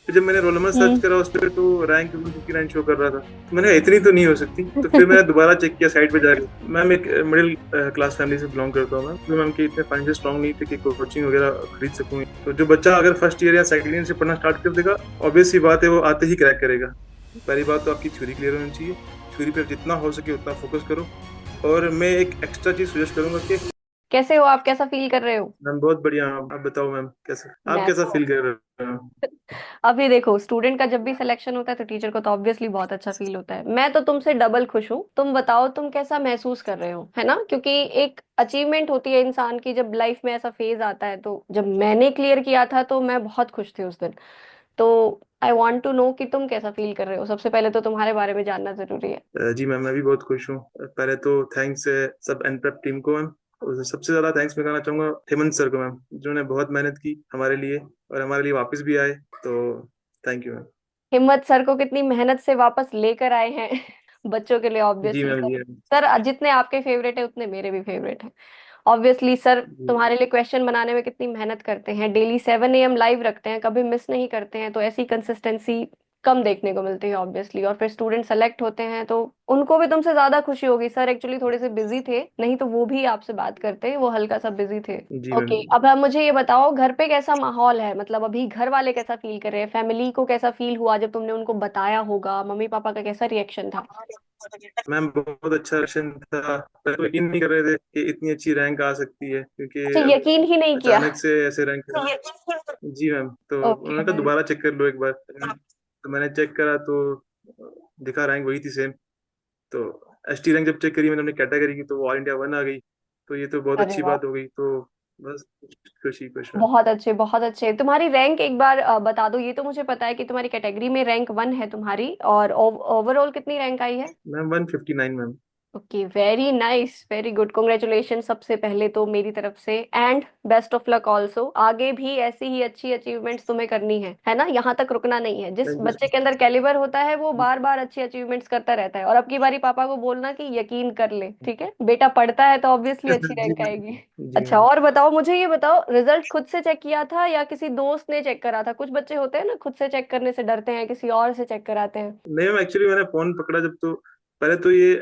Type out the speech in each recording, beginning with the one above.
फिर जब मैंने रोल नंबर सर्च हम्म। करा उस पर तो रैंक 159 शो कर रहा था। तो मैंने कहा, इतनी तो नहीं हो सकती। तो फिर मैंने दोबारा चेक किया साइट पे जाके। मैम एक मिडिल क्लास फैमिली से बिलोंग करता हूँ। मैम मैम के इतने फाइनेंशियल स्ट्रांग नहीं थे कि कोचिंग वगैरह खरीद सकूँ। तो जो बच्चा अगर फर्स्ट ईयर या सेकंड ईयर से पढ़ना स्टार्ट कर देगा, ऑब्वियस सी बात है वो आते ही क्रैक करेगा। पहली बात तो आपकी थ्योरी क्लियर होनी चाहिए। थ्योरी पर जितना हो सके उतना फोकस करो। और मैं एक एक्स्ट्रा चीज सजेस्ट करूंगा कि कैसे हो आप? कैसा फील कर रहे हो? मैम बहुत बढ़िया हूँ। आप बताओ मैम, कैसे आप मैं कैसा तो फील कर रहे हो? अभी देखो, स्टूडेंट का जब भी सिलेक्शन होता है तो टीचर को तो ऑब्वियसली बहुत अच्छा फील होता है। मैं तो तुमसे डबल खुश हूँ। तुम बताओ तुम कैसा महसूस कर रहे हो, है ना? क्योंकि एक अचीवमेंट होती है इंसान की जब लाइफ में ऐसा फेज आता है। तो जब मैंने क्लियर किया था तो मैं बहुत खुश थी उस दिन। तो आई वॉन्ट टू नो कि तुम कैसा फील कर रहे हो। सबसे पहले तो तुम्हारे बारे में जानना जरूरी है। जी मैम, मैं भी बहुत खुश हूँ। पहले तो थैंक्स है सब एनप्रेप टीम को मैम। और सबसे ज्यादा थैंक्स मैं कहना चाहूंगा हेमंत सर को मैम, जिन्होंने बहुत मेहनत की हमारे लिए और हमारे लिए वापस भी आए। तो थैंक यू मैम। हिम्मत सर को कितनी मेहनत से वापस लेकर आए हैं बच्चों के लिए। जी ऑब्वियसली मैम, सर, जी मैम। सर जितने आपके फेवरेट है उतने मेरे भी फेवरेट हैं। ऑब्वियसली सर जी तुम्हारे लिए क्वेश्चन बनाने में कितनी मेहनत करते हैं। डेली 7 AM लाइव रखते हैं, कभी मिस नहीं करते हैं। तो ऐसी कंसिस्टेंसी कम देखने को मिलती है ऑब्वियसली। और फिर स्टूडेंट सेलेक्ट होते हैं तो उनको भी तुमसे ज्यादा खुशी होगी। सर एक्चुअली थोड़े से बिजी थे, नहीं तो वो भी आपसे बात करते, वो हल्का सा बिजी थे। जी मैम। ओके, अब आप मुझे ये बताओ घर पे कैसा माहौल है? मतलब अभी घर वाले कैसा फील कर रहे हैं? फैमिली को कैसा फील हुआ जब तुमने उनको बताया होगा? मम्मी पापा का कैसा रिएक्शन था? मैम बहुत अच्छा क्वेश्चन था। पहले तो यकीन नहीं कर रहे थे कि इतनी अच्छी रैंक आ सकती है, क्योंकि अच्छा, यकीन ही नहीं किया? अचानक से ऐसे रैंक। जी मैम, तो ओके, उन्होंने कहा दोबारा चेक कर लो एक बार। तो मैंने चेक करा तो दिखा रैंक वही थी सेम। तो एसटी रैंक जब चेक करी मैंने अपनी कैटेगरी की, तो वो ऑल इंडिया वन आ गई। तो ये तो बहुत अरे अच्छी वाह, बात हो गई। तो बस खुशी खुश मैम। बहुत अच्छे बहुत अच्छे। तुम्हारी रैंक एक बार बता दो। ये तो मुझे पता है कि तुम्हारी कैटेगरी में रैंक 1 है तुम्हारी, और ओवरऑल कितनी रैंक आई है? Ma'am 159 ma'am. Okay, very nice, very good, congratulation सबसे पहले तो मेरी तरफ से। And best of luck also. आगे भी ऐसी ही अच्छी अचीवमेंट्स तुम्हें करनी है ना? यहाँ तक रुकना नहीं है। जिस थैंक बच्चे के अंदर कैलिबर होता है वो बार बार अच्छी अचीवमेंट्स करता रहता है। और अब की बारी पापा को बोलना कि यकीन कर ले, ठीक है? बेटा पढ़ता है तो ऑब्वियसली यू। अच्छी जी रैंक मैम। आएगी। जी अच्छा, मैम। और बताओ मुझे, ये बताओ रिजल्ट खुद से चेक किया था या किसी दोस्त ने चेक करा था? कुछ बच्चे होते हैं ना, खुद से चेक करने से डरते हैं, किसी और से चेक कराते हैं। नहीं मैम, एक्चुअली मैंने फोन पकड़ा जब, तो पहले तो ये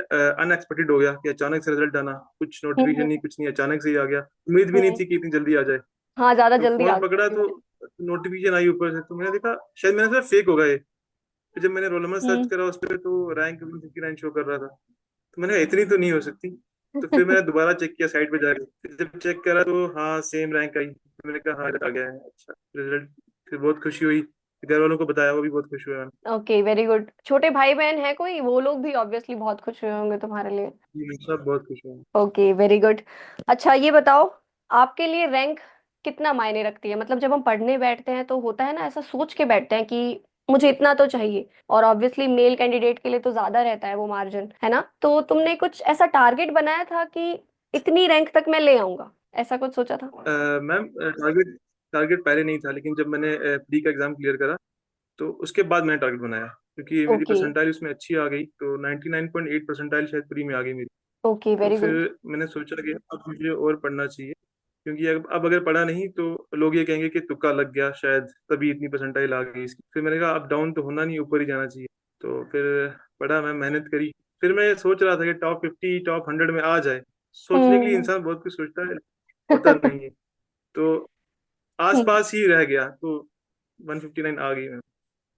अनएक्सपेक्टेड हो गया कि अचानक से रिजल्ट आना। कुछ नोटिफिकेशन हम्म। नहीं, कुछ नहीं, अचानक से ही आ गया। उम्मीद भी नहीं हम्म। थी कि इतनी जल्दी आ जाए। हाँ, ज्यादा तो जल्दी फोन आ पकड़ा गया। तो नोटिफिकेशन आई ऊपर से, तो मैंने देखा शायद मैंने सोचा फेक होगा ये। फिर जब मैंने रोल नंबर सर्च हम्म। करा उस पर तो रैंक 159 शो कर रहा था। तो मैंने कहा, इतनी तो नहीं हो सकती। तो फिर मैंने दोबारा चेक किया साइट पे जाके। फिर जब चेक करा तो हाँ सेम रैंक आई। तो मैंने कहा हाँ आ गया है, अच्छा रिजल्ट। फिर बहुत खुशी हुई। घर वालों को बताया, वो भी बहुत खुश हुए मैम। Okay, very good. छोटे भाई बहन है कोई? वो लोग भी ऑब्वियसली बहुत खुश हुए होंगे तुम्हारे लिए। जी मैम, सब बहुत खुश हुए। Okay, very good. अच्छा, ये बताओ आपके लिए रैंक कितना मायने रखती है? मतलब जब हम पढ़ने बैठते हैं तो होता है ना, ऐसा सोच के बैठते हैं कि मुझे इतना तो चाहिए। और ऑब्वियसली मेल कैंडिडेट के लिए तो ज्यादा रहता है वो मार्जिन, है ना? तो तुमने कुछ ऐसा टारगेट बनाया था कि इतनी रैंक तक मैं ले आऊंगा? ऐसा कुछ सोचा था? मैम टारगेट टारगेट पहले नहीं था, लेकिन जब मैंने प्री का एग्जाम क्लियर करा तो उसके बाद मैंने टारगेट बनाया। क्योंकि मेरी ओके। परसेंटाइल उसमें अच्छी आ गई, तो 99.8 परसेंटाइल शायद प्री में आ गई मेरी। ओके, तो वेरी फिर गुड। मैंने सोचा कि अब मुझे और पढ़ना चाहिए। क्योंकि अब अगर पढ़ा नहीं तो लोग ये कहेंगे कि तुक्का लग गया शायद, तभी इतनी परसेंटाइल आ गई इसकी। फिर मैंने कहा अब डाउन तो होना नहीं, ऊपर ही जाना चाहिए। तो फिर पढ़ा, मैं मेहनत करी। फिर मैं सोच रहा था कि टॉप 50 टॉप 100 में आ जाए। सोचने के लिए हम्म। इंसान बहुत कुछ सोचता है, होता नहीं है। तो आसपास ही रह गया, तो 159 आ गई मैं।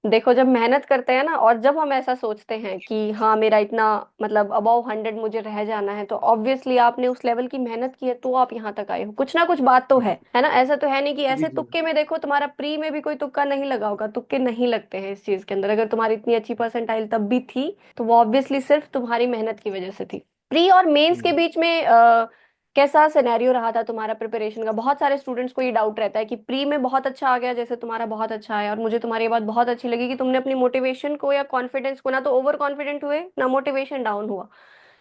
देखो, जब मेहनत करते हैं ना और जब हम ऐसा सोचते हैं कि हाँ मेरा इतना, मतलब अबव 100 मुझे रह जाना है, तो ऑब्वियसली आपने उस लेवल की मेहनत की है तो आप यहाँ तक आए हो। कुछ ना कुछ बात तो है ना? ऐसा तो है नहीं कि जी ऐसे जी। तुक्के में। देखो तुम्हारा प्री में भी कोई तुक्का नहीं लगा होगा। तुक्के नहीं लगते हैं इस चीज के अंदर। अगर तुम्हारी इतनी अच्छी परसेंटाइल तब भी थी तो वो ऑब्वियसली सिर्फ तुम्हारी मेहनत की वजह से थी। प्री और मेंस के हम्म। बीच में कैसा सिनेरियो रहा था तुम्हारा प्रिपरेशन का? बहुत सारे स्टूडेंट्स को ये डाउट रहता है कि प्री में बहुत अच्छा आ गया, जैसे तुम्हारा बहुत अच्छा आया। और मुझे तुम्हारी ये बात बहुत अच्छी लगी कि तुमने अपनी मोटिवेशन को या कॉन्फिडेंस को, ना तो ओवर कॉन्फिडेंट हुए ना मोटिवेशन डाउन हुआ,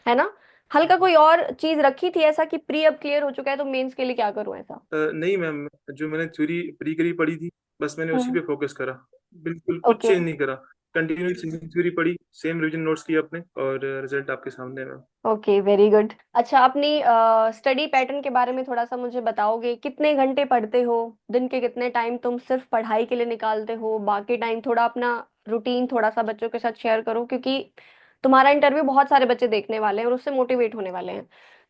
है ना? हल्का कोई और चीज रखी थी ऐसा कि प्री अब क्लियर हो चुका है तो मेंस के लिए क्या करूं, ऐसा? नहीं मैम, जो मैंने थ्योरी प्री करी पढ़ी थी, बस मैंने उसी हम्म। पे फोकस करा। बिल्कुल कुछ ओके। चेंज नहीं करा। कंटिन्यू सिंगिंग थ्योरी पढ़ी, सेम रिवीजन नोट्स किए अपने, और रिजल्ट आपके सामने है मैम। Okay, very good. अच्छा, अपनी स्टडी पैटर्न के बारे में थोड़ा सा मुझे बताओगे? कितने घंटे पढ़ते हो? दिन के कितने टाइम तुम सिर्फ पढ़ाई के लिए निकालते हो? बाकी टाइम थोड़ा अपना रूटीन थोड़ा सा बच्चों के साथ शेयर करो, क्योंकि तुम्हारा इंटरव्यू बहुत सारे बच्चे देखने वाले हैं और उससे मोटिवेट होने वाले हैं।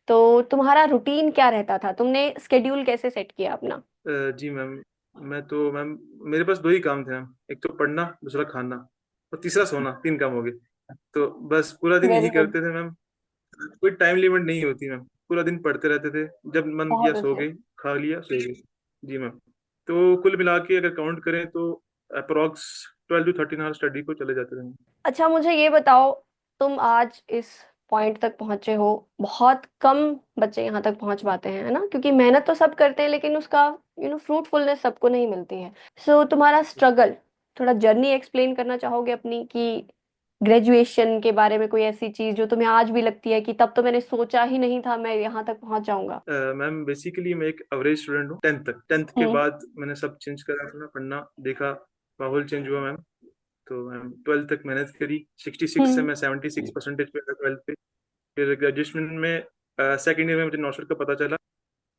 तो तुम्हारा रूटीन क्या रहता था? तुमने स्केड्यूल कैसे सेट किया अपना? जी मैम, मैं तो मैम, मेरे पास दो ही काम थे मैम, एक तो पढ़ना, दूसरा खाना, और तीसरा सोना, तीन काम हो गए। तो बस पूरा दिन वेरी यही गुड। करते थे मैम। कोई टाइम लिमिट नहीं होती मैम, पूरा दिन पढ़ते रहते थे, जब मन किया बहुत सो अच्छे। गए, खा लिया सो गए। जी मैम। तो कुल मिला के अगर काउंट करें तो अप्रोक्स 12 to 13 आवर स्टडी को चले जाते थे मैम। अच्छा, मुझे ये बताओ, तुम आज इस पॉइंट तक पहुंचे हो, बहुत कम बच्चे यहाँ तक पहुंच पाते हैं, है ना? क्योंकि मेहनत तो सब करते हैं लेकिन उसका फ्रूटफुलनेस सबको नहीं मिलती है। सो तुम्हारा स्ट्रगल, थोड़ा जर्नी एक्सप्लेन करना चाहोगे अपनी, कि ग्रेजुएशन के बारे में कोई ऐसी चीज जो तुम्हें आज भी लगती है कि तब तो मैंने सोचा ही नहीं था मैं यहाँ तक पहुंच जाऊंगा? मैम बेसिकली मैं एक एवरेज स्टूडेंट हूँ, टेंथ तक। टेंथ के हम्म। बाद मैंने सब चेंज करा अपना पढ़ना, देखा, माहौल चेंज हुआ मैम। तो मैम 12th तक मेहनत करी, 66 से हम्म। मैं 76% पे 12th पे। फिर ग्रेजुएशन में सेकेंड ईयर में मुझे नौशर का पता चला,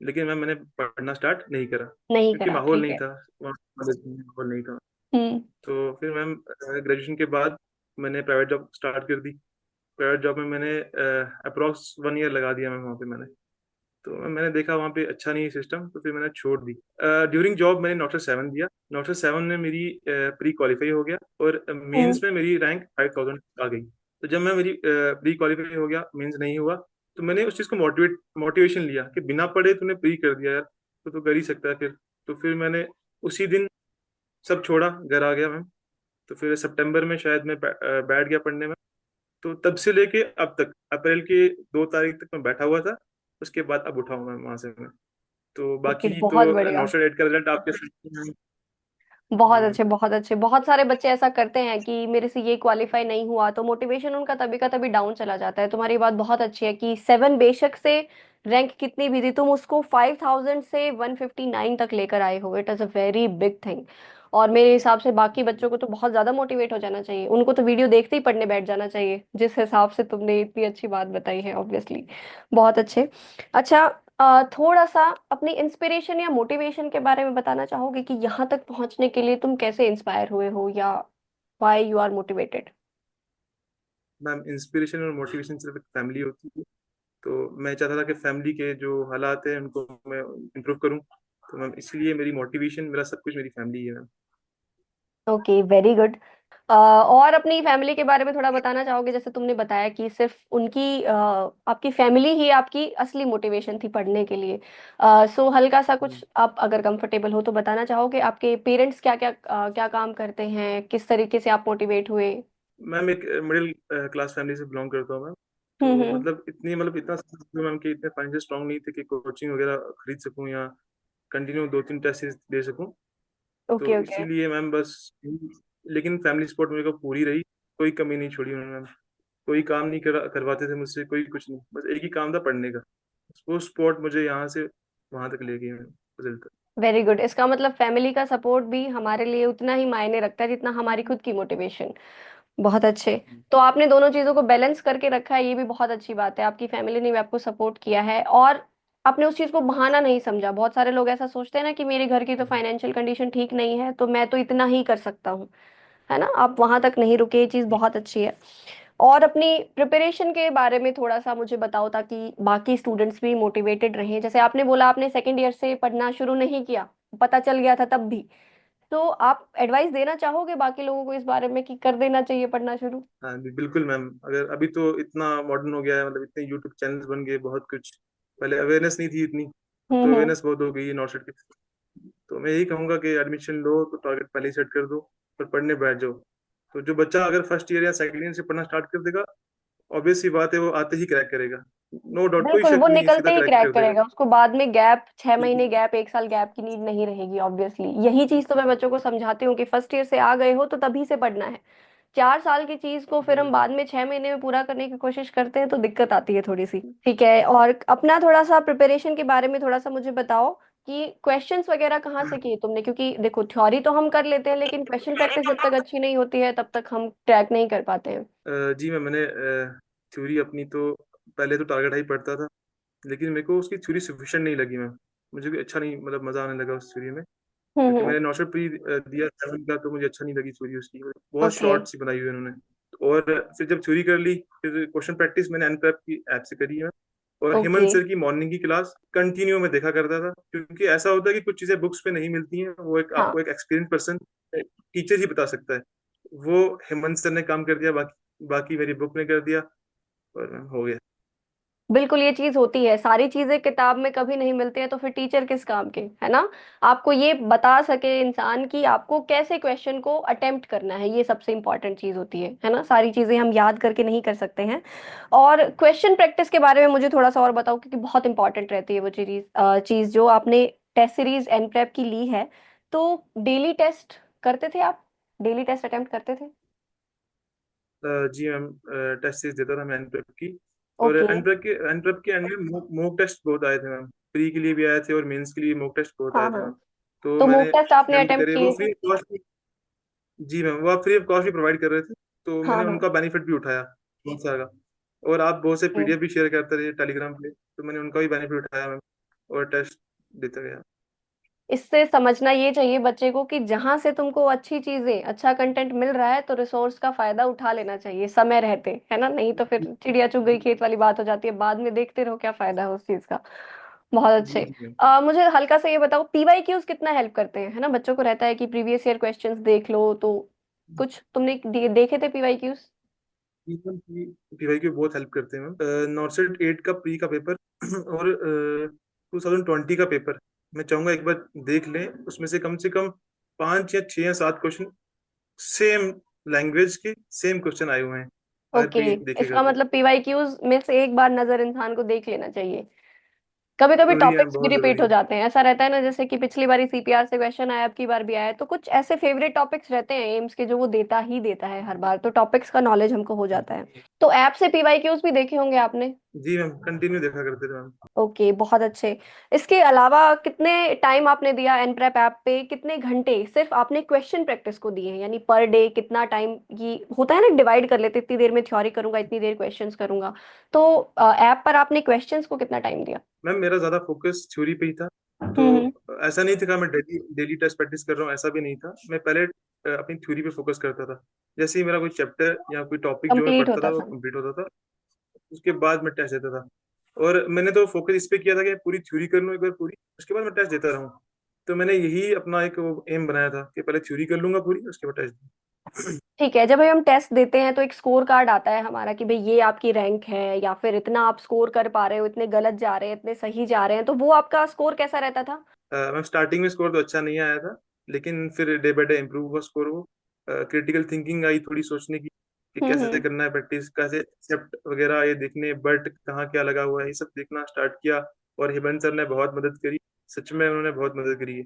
लेकिन मैम मैंने पढ़ना स्टार्ट नहीं करा, नहीं क्योंकि करा, माहौल ठीक नहीं है। था वहाँ, कॉलेज में माहौल नहीं था। हम्म। तो फिर मैम ग्रेजुएशन के बाद मैंने प्राइवेट जॉब स्टार्ट कर दी। प्राइवेट जॉब में मैंने अप्रोक्स 1 ईयर लगा दिया मैम वहाँ पे मैंने। तो मैंने देखा वहाँ पे अच्छा नहीं है सिस्टम, तो फिर मैंने छोड़ दी। ड्यूरिंग जॉब मैंने नोटर 7 दिया। नोटर 7 में मेरी प्री क्वालिफाई हो गया, और हम्म। मेंस में मेरी रैंक 5000 आ गई। तो जब मैं मेरी प्री क्वालिफाई हो गया, मेंस नहीं हुआ, तो मैंने उस चीज़ को मोटिवेशन लिया कि बिना पढ़े तूने प्री कर दिया यार, तो तू कर ही सकता है फिर। तो फिर मैंने उसी दिन सब छोड़ा, घर आ गया मैम। तो फिर सितंबर में शायद मैं बैठ गया पढ़ने में। तो तब से लेके अब तक, अप्रैल के 2 तारीख तक मैं बैठा हुआ था। उसके बाद अब उठा हूँ मैं वहां से मैं। तो ओके, बाकी बहुत तो बढ़िया। नौशा एट का रिजल्ट आपके सामने है। बहुत जी मैम। अच्छे, बहुत अच्छे। बहुत सारे बच्चे ऐसा करते हैं कि मेरे से ये क्वालिफाई नहीं हुआ, तो मोटिवेशन उनका तभी का तभी डाउन चला जाता है। तुम्हारी बात बहुत अच्छी है कि 7 बेशक से रैंक कितनी भी थी, तुम उसको 5000 से 159 तक लेकर आए हो। It is a very big thing. और मेरे हिसाब से बाकी बच्चों को तो बहुत ज्यादा मोटिवेट हो जाना चाहिए, उनको तो वीडियो देखते ही पढ़ने बैठ जाना चाहिए, जिस हिसाब से तुमने इतनी अच्छी बात बताई है, ऑब्वियसली। बहुत अच्छे। अच्छा, थोड़ा सा अपनी इंस्पिरेशन या मोटिवेशन के बारे में बताना चाहोगे कि यहाँ तक पहुंचने के लिए तुम कैसे इंस्पायर हुए हो, या why you are motivated? Ma'am inspiration और मोटिवेशन सिर्फ एक फैमिली होती है। तो मैं चाहता था कि फैमिली के जो हालात हैं उनको मैं इम्प्रूव करूं। तो मैम इसलिए मेरी मोटिवेशन, मेरा सब कुछ मेरी फैमिली है मैम। Okay, very good. और अपनी फैमिली के बारे में थोड़ा बताना चाहोगे? जैसे तुमने बताया कि सिर्फ उनकी आपकी फैमिली ही आपकी असली मोटिवेशन थी पढ़ने के लिए। सो हल्का सा कुछ आप अगर कंफर्टेबल हो तो बताना चाहोगे, आपके पेरेंट्स क्या क्या क्या काम करते हैं, किस तरीके से आप मोटिवेट हुए? मैम एक मिडिल क्लास फैमिली से बिलोंग करता हूँ मैम। तो हम्म। मतलब इतनी, मतलब इतना मैम कि इतने फाइनेंशियल स्ट्रांग नहीं थे कि कोचिंग वगैरह खरीद सकूं या कंटिन्यू 2 3 टेस्ट दे सकूं। ओके, तो ओके। इसीलिए मैम बस, लेकिन फैमिली सपोर्ट मेरे को पूरी रही, कोई कमी नहीं छोड़ी उन्होंने मैम। कोई काम नहीं करवाते थे मुझसे, कोई कुछ नहीं, बस एक ही काम था, पढ़ने का। वो स्पोर्ट मुझे यहाँ से वहां तक ले गई मैम, मंजिल तक। Very good. इसका मतलब फैमिली का सपोर्ट भी हमारे लिए उतना ही मायने रखता है जितना हमारी खुद की मोटिवेशन। बहुत अच्छे। तो आपने दोनों चीजों को बैलेंस करके रखा है, ये भी बहुत अच्छी बात है। आपकी फैमिली ने भी आपको सपोर्ट किया है, और आपने उस चीज को बहाना नहीं समझा। बहुत सारे लोग ऐसा सोचते हैं ना कि मेरे घर की तो फाइनेंशियल कंडीशन ठीक नहीं है, तो मैं तो इतना ही कर सकता हूँ, है ना? आप वहां तक नहीं रुके, ये चीज बहुत अच्छी है। और अपनी प्रिपरेशन के बारे में थोड़ा सा मुझे बताओ, ताकि बाकी स्टूडेंट्स भी मोटिवेटेड रहें। जैसे आपने बोला आपने सेकेंड ईयर से पढ़ना शुरू नहीं किया, पता चल गया था तब भी, तो आप एडवाइस देना चाहोगे बाकी लोगों को इस बारे में कि कर देना चाहिए पढ़ना शुरू? हाँ जी बिल्कुल मैम। अगर अभी तो इतना मॉडर्न हो गया है, मतलब इतने यूट्यूब चैनल्स बन गए, बहुत कुछ। पहले अवेयरनेस नहीं थी इतनी, अब तो हम्म। अवेयरनेस बहुत हो गई है नॉर्थ की। तो मैं यही कहूंगा कि एडमिशन लो तो टारगेट पहले ही सेट कर दो, और पढ़ने बैठ जाओ। तो जो बच्चा अगर फर्स्ट ईयर या सेकंड ईयर से पढ़ना स्टार्ट कर देगा, ऑब्वियस सी बात है वो आते ही क्रैक करेगा। नो डाउट, कोई बिल्कुल, वो शक नहीं है, निकलते सीधा ही क्रैक क्रैक कर देगा। करेगा, उसको बाद में गैप, 6 महीने बिल्कुल। गैप, 1 साल गैप की नीड नहीं रहेगी, ऑब्वियसली। यही चीज तो मैं बच्चों को समझाती हूँ कि फर्स्ट ईयर से आ गए हो तो तभी से पढ़ना है। 4 साल की चीज को फिर हम बिल्कुल। बाद में 6 महीने में पूरा करने की कोशिश करते हैं तो दिक्कत आती है थोड़ी सी। ठीक है, और अपना थोड़ा सा प्रिपरेशन के बारे में थोड़ा सा मुझे बताओ कि क्वेश्चंस वगैरह कहाँ से किए तुमने, क्योंकि देखो थ्योरी तो हम कर लेते हैं लेकिन क्वेश्चन प्रैक्टिस जब तक अच्छी नहीं होती है तब तक हम ट्रैक नहीं कर पाते हैं। जी मैंने थ्योरी अपनी तो पहले तो टारगेट हाई पढ़ता था, लेकिन मेरे को उसकी थ्योरी सफिशिएंट नहीं लगी मैम। मुझे भी अच्छा नहीं, मतलब मजा आने लगा उस थ्योरी में, क्योंकि हम्म। मैंने नौशर प्री दिया 7 का, तो मुझे अच्छा नहीं लगी थ्योरी उसकी, बहुत ओके। शॉर्ट सी बनाई हुई है उन्होंने। और फिर जब थ्योरी कर ली, फिर क्वेश्चन प्रैक्टिस मैंने एनप्रैप की ऐप से करी है। और ओके। हेमंत सर की मॉर्निंग की क्लास कंटिन्यू में देखा करता था, क्योंकि ऐसा होता है कि कुछ चीजें बुक्स पे नहीं मिलती हैं, वो एक हाँ, आपको एक एक्सपीरियंस पर्सन टीचर ही बता सकता है। वो हेमंत सर ने काम कर दिया, बाकी बाकी मेरी बुक ने कर दिया, और हो गया। बिल्कुल ये चीज होती है, सारी चीजें किताब में कभी नहीं मिलती है तो फिर टीचर किस काम के, है ना। आपको ये बता सके इंसान कि आपको कैसे क्वेश्चन को अटेम्प्ट करना है, ये सबसे इंपॉर्टेंट चीज होती है ना। सारी चीजें हम याद करके नहीं कर सकते हैं। और क्वेश्चन प्रैक्टिस के बारे में मुझे थोड़ा सा और बताओ, क्योंकि बहुत इंपॉर्टेंट रहती है वो चीज चीज जो आपने टेस्ट सीरीज एनप्रेप की ली है। तो डेली टेस्ट करते थे आप, डेली टेस्ट अटेम्प्ट करते थे? जी मैम, टेस्ट सीरीज देता था मैं एनप्रैप की। और ओके। एनप्रैप के एंड में मॉक टेस्ट बहुत आए थे मैम, प्री के लिए भी आए थे और मेंस के लिए मॉक टेस्ट बहुत हाँ आए थे हाँ। मैम। तो तो मैंने मॉक टेस्ट आपने अटेम्प्ट अटेम्प्ट करे, वो किए थे? Free of cost. जी मैम, वो आप फ्री ऑफ कॉस्ट भी प्रोवाइड कर रहे थे, तो हाँ मैंने हाँ। उनका बेनिफिट भी उठाया बहुत सारा। और आप बहुत से पीडीएफ भी शेयर करते रहे टेलीग्राम पे, तो मैंने उनका भी बेनिफिट उठाया मैम, और टेस्ट देता गया। इससे समझना ये चाहिए बच्चे को कि जहां से तुमको अच्छी चीजें, अच्छा कंटेंट मिल रहा है तो रिसोर्स का फायदा उठा लेना चाहिए समय रहते, है ना। नहीं तो फिर चिड़िया चुग गई खेत वाली बात हो जाती है, बाद में देखते रहो क्या फायदा है उस चीज का। बहुत जी अच्छे। जी मैम। मुझे हल्का सा ये बताओ, पीवाईक्यूज कितना हेल्प करते हैं, है ना। बच्चों को रहता है कि प्रीवियस ईयर क्वेश्चंस देख लो, तो कुछ तुमने देखे थे पीवाईक्यूज? पीवाई की बहुत हेल्प करते हैं मैम। नॉर्सेट 8 का प्री का पेपर और 2020 का पेपर, मैं चाहूंगा एक बार देख लें। उसमें से कम 5 या 6 या 7 क्वेश्चन सेम लैंग्वेज के, सेम क्वेश्चन आए हुए हैं, अगर ओके। कोई देखेगा इसका तो। मतलब पीवाईक्यूज में से एक बार नजर इंसान को देख लेना चाहिए। कभी कभी जरूरी है, टॉपिक्स भी बहुत रिपीट जरूरी हो है। जाते हैं, ऐसा रहता है ना, जैसे कि पिछली बारी सीपीआर से क्वेश्चन आया, अब की बार भी आया है, तो कुछ ऐसे फेवरेट टॉपिक्स रहते हैं एम्स के जो वो देता ही देता है हर बार, तो टॉपिक्स का नॉलेज हमको हो जाता है। तो ऐप से पीवाईक्यूज भी देखे होंगे आपने? जी मैम, कंटिन्यू देखा करते थे मैम। ओके, बहुत अच्छे। इसके अलावा कितने टाइम आपने दिया एनप्रेप ऐप पे, कितने घंटे सिर्फ आपने क्वेश्चन प्रैक्टिस को दिए हैं, यानी पर डे कितना टाइम? ये होता है ना, डिवाइड कर लेते, इतनी देर में थ्योरी करूंगा, इतनी देर क्वेश्चंस करूंगा। तो ऐप पर आपने क्वेश्चंस को कितना टाइम दिया? मैम मेरा ज्यादा फोकस थ्योरी पे ही था, तो हम्म। ऐसा नहीं था कि मैं डेली डेली टेस्ट प्रैक्टिस कर रहा हूँ, ऐसा भी नहीं था। मैं पहले अपनी थ्योरी पे फोकस करता था। जैसे ही मेरा कोई चैप्टर या कोई टॉपिक जो मैं कंप्लीट पढ़ता था होता वो था। कंप्लीट होता था, उसके बाद मैं टेस्ट देता था। और मैंने तो फोकस इस पे किया था कि पूरी थ्योरी कर लूँ एक बार पूरी, उसके बाद मैं टेस्ट देता रहूँ। तो मैंने यही अपना एक एम बनाया था कि पहले थ्योरी कर लूंगा पूरी, उसके बाद टेस्ट दूँ। ठीक है, जब हम टेस्ट देते हैं तो एक स्कोर कार्ड आता है हमारा कि भाई ये आपकी रैंक है, या फिर इतना आप स्कोर कर पा रहे हो, इतने गलत जा रहे हैं, इतने सही जा रहे हैं, तो वो आपका स्कोर कैसा रहता था? मैम स्टार्टिंग में स्कोर तो अच्छा नहीं आया था, लेकिन फिर डे बाय डे इम्प्रूव हुआ स्कोर वो। क्रिटिकल थिंकिंग आई थोड़ी सोचने की, कि कैसे हम्म। करना है प्रैक्टिस, कैसे एक्सेप्ट वगैरह ये देखने, बट कहाँ क्या लगा हुआ है, ये सब देखना स्टार्ट किया। और हेमंत सर ने बहुत मदद करी, सच में उन्होंने बहुत मदद करी है।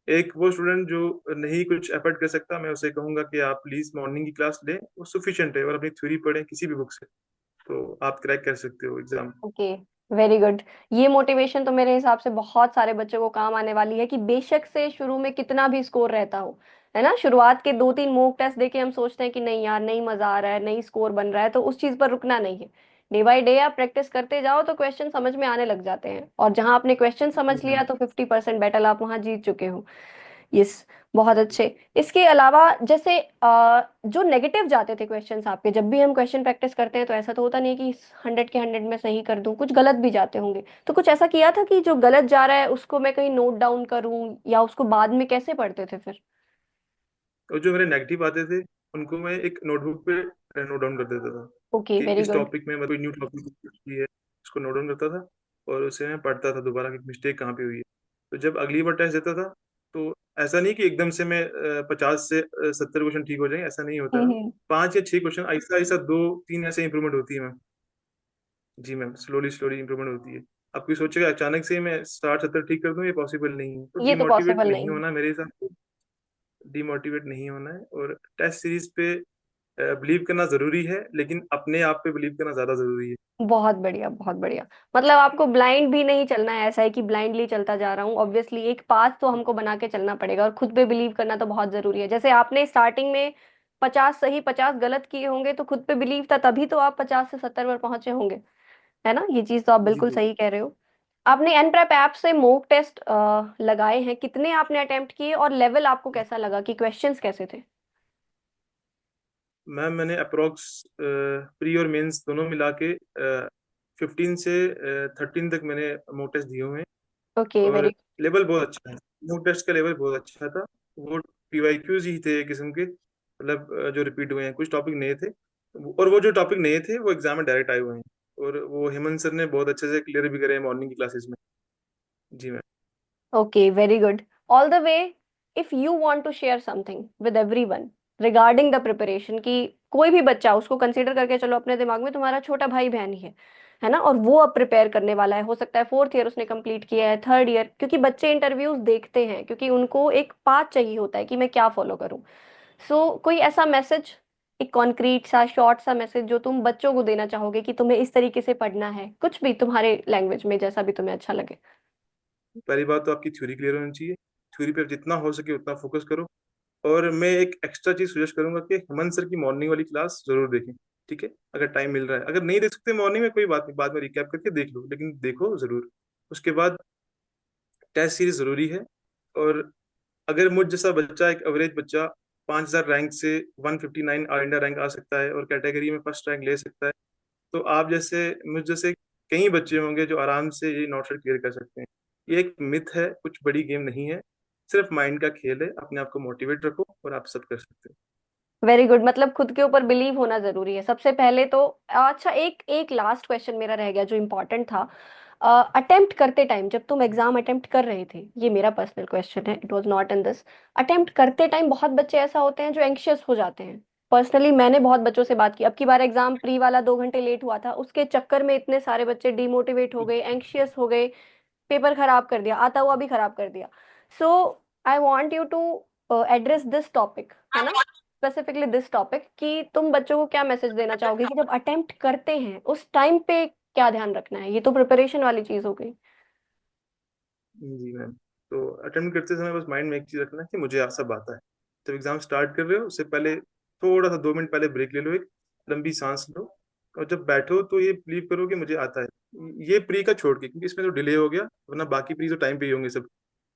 एक वो स्टूडेंट जो नहीं कुछ एफर्ट कर सकता, मैं उसे कहूंगा कि आप प्लीज मॉर्निंग की क्लास लें, वो सफिशिएंट है, और अपनी थ्योरी पढ़ें किसी भी बुक से, तो आप क्रैक कर सकते हो एग्जाम। Okay, very good. ये मोटिवेशन तो मेरे हिसाब से बहुत सारे बच्चों को काम आने वाली है कि बेशक से शुरू में कितना भी स्कोर रहता हो, है ना। शुरुआत के 2-3 मॉक टेस्ट देके हम सोचते हैं कि नहीं यार, नहीं मजा आ रहा है, नहीं स्कोर बन रहा है, तो उस चीज पर रुकना नहीं है। डे बाय डे आप प्रैक्टिस करते जाओ तो क्वेश्चन समझ में आने लग जाते हैं, और जहां आपने क्वेश्चन समझ लिया तो 50% बैटल आप वहां जीत चुके हो। यस, बहुत अच्छे। इसके अलावा जैसे जो नेगेटिव जाते थे क्वेश्चंस आपके, जब भी हम क्वेश्चन प्रैक्टिस करते हैं तो ऐसा तो होता नहीं कि 100 के 100 में सही कर दूं, कुछ गलत भी जाते होंगे, तो कुछ ऐसा किया था कि जो गलत जा रहा है उसको मैं कहीं नोट डाउन करूं, या उसको बाद में कैसे पढ़ते थे फिर? और जो मेरे नेगेटिव आते थे, उनको मैं एक नोटबुक पे नोट डाउन कर देता था, ओके, कि वेरी इस गुड। टॉपिक में मैं कोई न्यू टॉपिक की है, उसको नोट डाउन करता था। और उसे मैं पढ़ता था दोबारा कि मिस्टेक कहाँ पे हुई है। तो जब अगली बार टेस्ट देता था, तो ऐसा नहीं कि एकदम से मैं 50 से 70 क्वेश्चन ठीक हो जाएंगे, ऐसा नहीं होता है। हम्म। 5 या 6 क्वेश्चन ऐसा ऐसा 2-3 ऐसे इंप्रूवमेंट होती है मैम। जी मैम, स्लोली स्लोली इंप्रूवमेंट होती है। आप कोई सोचेगा अचानक से मैं 60-70 ठीक कर दूं, ये पॉसिबल नहीं है, तो ये तो डिमोटिवेट पॉसिबल नहीं नहीं है। होना मेरे हिसाब से, डिमोटिवेट नहीं होना है। और टेस्ट सीरीज पे बिलीव करना जरूरी है, लेकिन अपने आप पे बिलीव करना ज्यादा जरूरी है। बहुत बढ़िया, बहुत बढ़िया। मतलब आपको ब्लाइंड भी नहीं चलना है, ऐसा है कि ब्लाइंडली चलता जा रहा हूँ। ऑब्वियसली एक पाथ तो हमको बना के चलना पड़ेगा, और खुद पे बिलीव करना तो बहुत जरूरी है। जैसे आपने स्टार्टिंग में 50 सही 50 गलत किए होंगे, तो खुद पे बिलीव था, तभी तो आप 50 से 70 पर पहुंचे होंगे। है ना, ये चीज तो आप जी बिल्कुल बिल्कुल। सही कह रहे हो। आपने एन प्रेप ऐप से मॉक टेस्ट लगाए हैं, कितने आपने अटेम्प्ट किए, और लेवल आपको कैसा लगा कि क्वेश्चंस कैसे थे? मैम मैंने अप्रोक्स प्री और मेंस दोनों मिला के 15 से 13 तक मैंने मॉक टेस्ट दिए हुए हैं। ओके, और वेरी। लेवल बहुत अच्छा है, मॉक टेस्ट का लेवल बहुत अच्छा था। वो पीवाईक्यूज ही थे एक किस्म के, मतलब जो रिपीट हुए हैं, कुछ टॉपिक नए थे। और वो जो टॉपिक नए थे वो एग्जाम में डायरेक्ट आए हुए हैं, और वो हेमंत सर ने बहुत अच्छे से क्लियर भी करे हैं मॉर्निंग की क्लासेस में। जी ma'am. Okay, very good. All the way, if you want to share something with everyone regarding the preparation, कि कोई भी बच्चा उसको कंसीडर करके चलो अपने दिमाग में, तुम्हारा छोटा भाई बहन ही है ना, और वो अब प्रिपेयर करने वाला है, हो सकता है 4th ईयर उसने कंप्लीट किया है, 3rd ईयर, क्योंकि बच्चे इंटरव्यूज देखते हैं, क्योंकि उनको एक पाथ चाहिए होता है कि मैं क्या फॉलो करूं। कोई ऐसा मैसेज, एक कॉन्क्रीट सा शॉर्ट सा मैसेज जो तुम बच्चों को देना चाहोगे कि तुम्हें इस तरीके से पढ़ना है, कुछ भी तुम्हारे लैंग्वेज में, जैसा भी तुम्हें अच्छा लगे। पहली बात तो आपकी थ्योरी क्लियर होनी चाहिए, थ्योरी पे जितना हो सके उतना फोकस करो। और मैं एक एक्स्ट्रा चीज सजेस्ट करूंगा कि हेमंत सर की मॉर्निंग वाली क्लास जरूर देखें। ठीक है, अगर टाइम मिल रहा है, अगर नहीं देख सकते मॉर्निंग में कोई बात नहीं, बाद में रिकैप करके देख लो, लेकिन देखो जरूर। उसके बाद टेस्ट सीरीज जरूरी है। और अगर मुझ जैसा बच्चा, एक एवरेज बच्चा, 5,000 रैंक से 159 ऑल इंडिया रैंक आ सकता है और कैटेगरी में फर्स्ट रैंक ले सकता है, तो आप जैसे, मुझ जैसे कई बच्चे होंगे जो आराम से ये नॉट क्लियर कर सकते हैं। ये एक मिथ है, कुछ बड़ी गेम नहीं है, सिर्फ माइंड का खेल है। अपने आप को मोटिवेट रखो और आप सब कर सकते हो। Very good. मतलब खुद के ऊपर बिलीव होना जरूरी है सबसे पहले तो। अच्छा, एक एक लास्ट क्वेश्चन मेरा रह गया जो इम्पोर्टेंट था। अटेम्प्ट करते टाइम, जब तुम एग्जाम अटेम्प्ट कर रहे थे, ये मेरा पर्सनल क्वेश्चन है, it was not in this. Attempt करते टाइम बहुत बच्चे ऐसा होते हैं जो एंग्शियस हो जाते हैं। पर्सनली मैंने बहुत बच्चों से बात की, अब की बार एग्जाम प्री वाला 2 घंटे लेट हुआ था, उसके चक्कर में इतने सारे बच्चे डिमोटिवेट हो गए, एंग्शियस हो गए, पेपर खराब कर दिया, आता हुआ भी खराब कर दिया। So I want you to address this topic, है ना, स्पेसिफिकली दिस टॉपिक, कि तुम बच्चों को क्या मैसेज देना चाहोगे कि जब अटेम्प्ट करते हैं उस टाइम पे क्या ध्यान रखना है। ये तो प्रिपरेशन वाली चीज हो गई। जी मैम। तो अटेम्प्ट करते समय बस माइंड में एक चीज रखना है कि मुझे सब आता है। जब एग्जाम स्टार्ट कर रहे हो उससे पहले थोड़ा सा 2 मिनट पहले ब्रेक ले लो, एक लंबी सांस लो, और जब बैठो तो ये बिलीव करो कि मुझे आता है। ये प्री का छोड़ के, क्योंकि इसमें तो डिले हो गया, वरना बाकी प्री तो टाइम पे ही होंगे सब।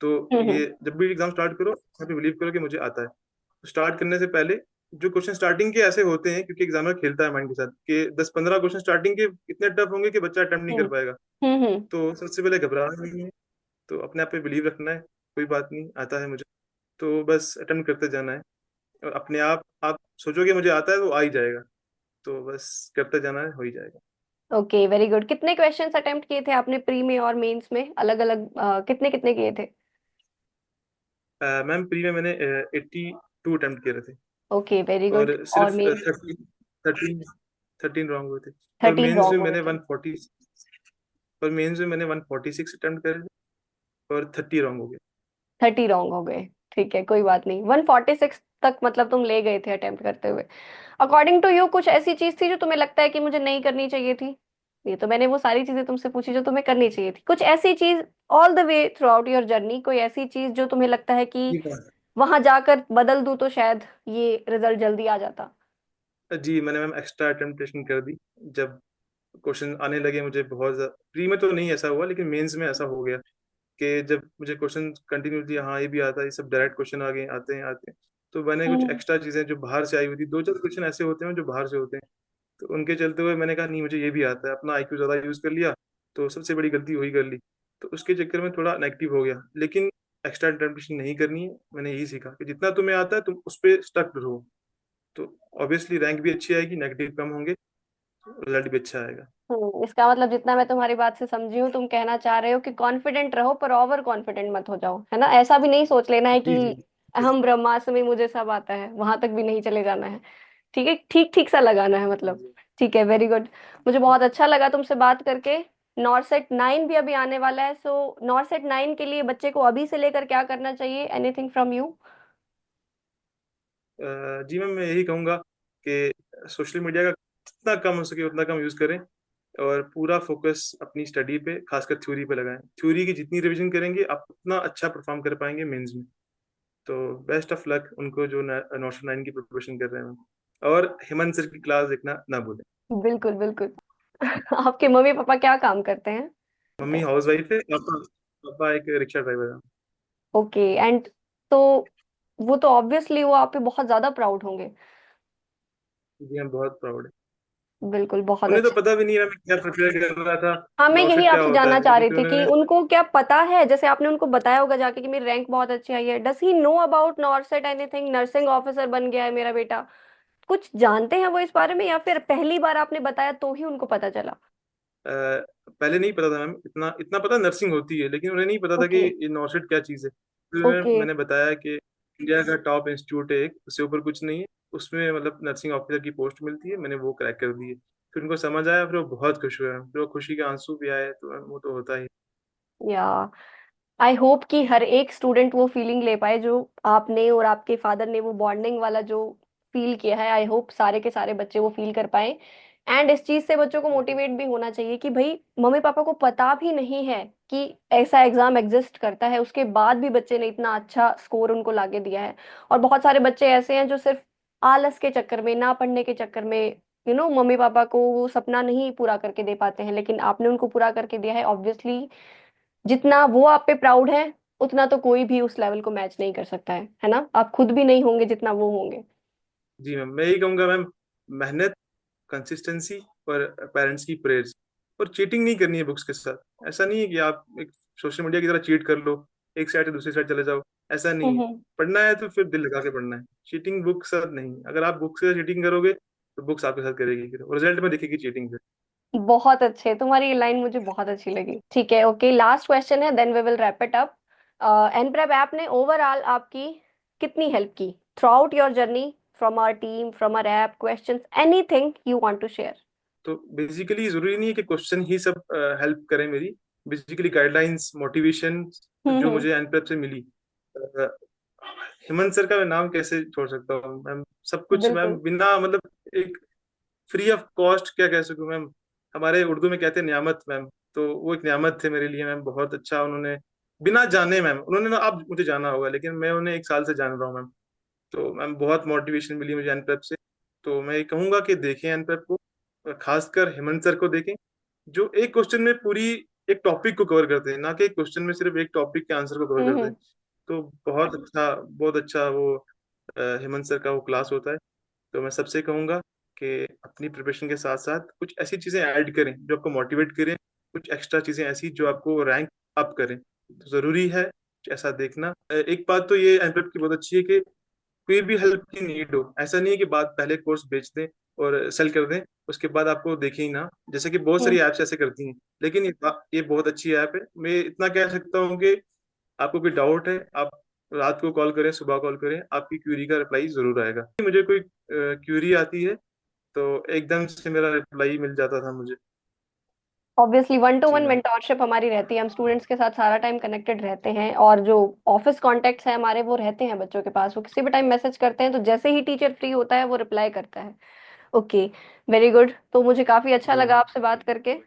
तो हम्म। ये जब भी एग्जाम स्टार्ट करो, यहाँ पे बिलीव करो कि मुझे आता है। तो स्टार्ट करने से पहले जो क्वेश्चन स्टार्टिंग के ऐसे होते हैं, क्योंकि एग्जामिनर खेलता है माइंड के साथ, कि 10-15 क्वेश्चन स्टार्टिंग के इतने टफ होंगे कि बच्चा अटेम्प्ट नहीं हम्म। कर पाएगा। हम्म। तो सबसे पहले घबराना नहीं है, तो अपने आप पे बिलीव रखना है, कोई बात नहीं, आता है मुझे, तो बस अटेम्प्ट करते जाना है। और अपने आप सोचोगे मुझे आता है, तो आ ही जाएगा। तो बस करते जाना है, हो ही जाएगा। Okay, very good. कितने क्वेश्चंस अटेम्प्ट किए थे आपने प्री में और मेंस में, अलग अलग कितने कितने किए थे? मैम प्री में मैंने 82 अटेम्प्ट किए थे, ओके, वेरी गुड। और और सिर्फ मेन? 13 रॉन्ग हुए थे। और 13 मेंस में रॉन्ग हुए मैंने थे। 140, और मेंस में मैंने 146 अटेम्प्ट करे थे, और 30 रॉन्ग हो गए। 30 रॉन्ग हो गए। ठीक है, कोई बात नहीं। 146 तक मतलब तुम ले गए थे अटेम्प्ट करते हुए। अकॉर्डिंग टू यू कुछ ऐसी चीज थी जो तुम्हें लगता है कि मुझे नहीं करनी चाहिए थी? ये तो मैंने वो सारी चीजें तुमसे पूछी जो तुम्हें करनी चाहिए थी। कुछ ऐसी चीज all the way through out your journey, कोई ऐसी चीज जो तुम्हें लगता है कि ठीक है। वहां जाकर बदल दूं तो शायद ये रिजल्ट जल्दी आ जाता? जी मैंने मैम एक्स्ट्रा अटेम्प्टेशन कर दी। जब क्वेश्चन आने लगे मुझे बहुत ज्यादा, प्री में तो नहीं ऐसा हुआ, लेकिन मेंस में ऐसा हो गया कि जब मुझे क्वेश्चन कंटिन्यूसली, हाँ ये भी आता है, ये सब डायरेक्ट क्वेश्चन आ गए, आते हैं, तो मैंने कुछ हम्म। एक्स्ट्रा चीजें जो बाहर से आई हुई थी, 2-4 क्वेश्चन ऐसे होते हैं जो बाहर से होते हैं, तो उनके चलते हुए मैंने कहा नहीं मुझे ये भी आता है, अपना आईक्यू ज्यादा यूज कर लिया, तो सबसे बड़ी गलती वही कर ली। तो उसके चक्कर में थोड़ा नेगेटिव हो गया, लेकिन एक्स्ट्रा इंटरप्रिटेशन नहीं करनी है। मैंने यही सीखा कि जितना तुम्हें आता है तुम उस पर स्टक रहो, तो ऑब्वियसली रैंक भी अच्छी आएगी, नेगेटिव कम होंगे, रिजल्ट भी अच्छा आएगा। इसका मतलब जितना मैं तुम्हारी बात से समझी हूँ, तुम कहना चाह रहे हो कि कॉन्फिडेंट रहो पर ओवर कॉन्फिडेंट मत हो जाओ, है ना? ऐसा भी नहीं सोच लेना है जी कि जी। अहम ब्रह्मास्मि मुझे सब आता है, वहां तक भी नहीं चले जाना है। ठीक है, ठीक ठीक सा लगाना है मतलब। जी ठीक है, वेरी गुड। मुझे बहुत अच्छा लगा तुमसे बात करके। नॉरसेट 9 भी अभी आने वाला है, सो नॉरसेट 9 के लिए बच्चे को अभी से लेकर क्या करना चाहिए? Anything from you? जी मैम, मैं यही कहूँगा कि सोशल मीडिया का जितना कम हो सके उतना कम यूज करें, और पूरा फोकस अपनी स्टडी पे, खासकर थ्योरी पे लगाएं। थ्योरी की जितनी रिवीजन करेंगे आप उतना अच्छा परफॉर्म कर पाएंगे मेंस में। तो बेस्ट ऑफ लक उनको जो नॉशन 9 की प्रिपरेशन कर रहे हैं। और हेमंत सर की क्लास देखना ना भूलें। बिल्कुल बिल्कुल। आपके मम्मी पापा क्या काम करते हैं? मम्मी हाउस वाइफ है, पापा पापा एक रिक्शा ड्राइवर है। ओके एंड तो वो तो ऑब्वियसली वो आप पे बहुत ज्यादा प्राउड होंगे। जी हम बहुत प्राउड है। बिल्कुल, बहुत उन्हें तो अच्छा। पता भी नहीं है मैं क्या प्रिपेयर कर रहा था, हाँ, मैं यही नॉशेट क्या आपसे होता जानना है, चाह रही क्योंकि थी कि उन्होंने। उनको क्या पता है, जैसे आपने उनको बताया होगा जाके कि मेरी रैंक बहुत अच्छी आई है, does he know about NORCET anything, nursing officer बन गया है मेरा बेटा? कुछ जानते हैं वो इस बारे में, या फिर पहली बार आपने बताया तो ही उनको पता चला? पहले नहीं पता था मैम, इतना इतना पता नर्सिंग होती है, लेकिन उन्हें नहीं पता था कि ओके। ये नॉशेट क्या चीज़ है। फिर ओके। मैंने बताया कि इंडिया का टॉप इंस्टीट्यूट है एक, उससे ऊपर कुछ नहीं है, उसमें मतलब नर्सिंग ऑफिसर की पोस्ट मिलती है, मैंने वो क्रैक कर दी है। फिर उनको समझ आया, फिर वो बहुत खुश हुए, फिर वो खुशी के आंसू भी आए, तो वो तो होता ही। या आई होप कि हर एक स्टूडेंट वो फीलिंग ले पाए जो आपने और आपके फादर ने, वो बॉन्डिंग वाला जो फील किया है, आई होप सारे के सारे बच्चे वो फील कर पाए। एंड इस चीज से बच्चों को मोटिवेट भी होना चाहिए कि भाई मम्मी पापा को पता भी नहीं है कि ऐसा एग्जाम एग्जिस्ट करता है, उसके बाद भी बच्चे ने इतना अच्छा स्कोर उनको लाके दिया है। और बहुत सारे बच्चे ऐसे हैं जो सिर्फ आलस के चक्कर में, ना पढ़ने के चक्कर में, मम्मी पापा को वो सपना नहीं पूरा करके दे पाते हैं, लेकिन आपने उनको पूरा करके दिया है। ऑब्वियसली जितना वो आप पे प्राउड है, उतना तो कोई भी उस लेवल को मैच नहीं कर सकता है ना? आप खुद भी नहीं होंगे जितना वो होंगे। जी मैम, मैं यही कहूँगा मैम, मेहनत, कंसिस्टेंसी और पेरेंट्स की प्रेयर्स, और चीटिंग नहीं करनी है बुक्स के साथ। ऐसा नहीं है कि आप एक सोशल मीडिया की तरह चीट कर लो, एक साइड से दूसरी साइड चले जाओ, ऐसा नहीं है। हम्म। पढ़ना है तो फिर दिल लगा के पढ़ना है, चीटिंग बुक के साथ नहीं। अगर आप बुक से चीटिंग करोगे तो बुक्स आपके साथ करेगी, फिर रिजल्ट में दिखेगी चीटिंग फिर। बहुत अच्छे, तुम्हारी ये लाइन मुझे बहुत अच्छी लगी। ठीक है, ओके, लास्ट क्वेश्चन है, then we will wrap it up. एनप्रेप ऐप ने ओवरऑल आपकी कितनी हेल्प की throughout your journey, from our team, from our app, questions, anything you want to share? तो बेसिकली जरूरी नहीं है कि क्वेश्चन ही सब हेल्प करें मेरी। बेसिकली गाइडलाइंस, मोटिवेशन जो हम्म। मुझे एनप्रेप से मिली, अ, हेमंत सर का मैं नाम कैसे छोड़ सकता हूँ मैम। सब कुछ मैम बिल्कुल। बिना मतलब एक फ्री ऑफ कॉस्ट क्या कह सकूँ मैम। हमारे उर्दू में कहते हैं नियामत मैम, तो वो एक नियामत थे मेरे लिए मैम। बहुत अच्छा उन्होंने, बिना जाने मैम, उन्होंने ना, आप मुझे जाना होगा लेकिन मैं उन्हें एक साल से जान रहा हूँ मैम। तो मैम बहुत मोटिवेशन मिली मुझे एनप्रेप से। तो मैं ये कहूंगा कि देखें एनप्रेप को, और खासकर हेमंत सर को देखें, जो एक क्वेश्चन में पूरी एक टॉपिक को कवर करते हैं, ना कि एक क्वेश्चन में सिर्फ एक टॉपिक के आंसर को कवर करते हैं। हम्म। तो बहुत अच्छा वो हेमंत सर का वो क्लास होता है। तो मैं सबसे कहूंगा कि अपनी प्रिपरेशन के साथ साथ कुछ ऐसी चीजें ऐड करें जो आपको मोटिवेट करें, कुछ एक्स्ट्रा चीजें ऐसी जो आपको रैंक अप करें। तो जरूरी है ऐसा देखना। एक बात तो ये एनप्रेप की बहुत अच्छी है कि कोई भी हेल्प की नीड हो, ऐसा नहीं है कि बात पहले कोर्स बेच दें और सेल कर दें, उसके बाद आपको देखें ही ना, जैसे कि बहुत सारी हम्म। ऐप्स ऐसे करती हैं। लेकिन ये बहुत अच्छी ऐप है। मैं इतना कह सकता हूँ कि आपको कोई डाउट है, आप रात को कॉल करें, सुबह कॉल करें, आपकी क्यूरी का रिप्लाई जरूर आएगा। मुझे कोई क्यूरी आती है तो एकदम से मेरा रिप्लाई मिल जाता था मुझे। ऑब्वियसली वन टू जी वन मैम। मेंटोरशिप हमारी रहती है, हम स्टूडेंट्स के साथ सारा टाइम कनेक्टेड रहते हैं, और जो ऑफिस कॉन्टेक्ट्स हैं हमारे वो रहते हैं बच्चों के पास, वो किसी भी टाइम मैसेज करते हैं, तो जैसे ही टीचर फ्री होता है वो रिप्लाई करता है। Okay, very good. तो मुझे काफी अच्छा जी लगा मैम। आपसे बात करके।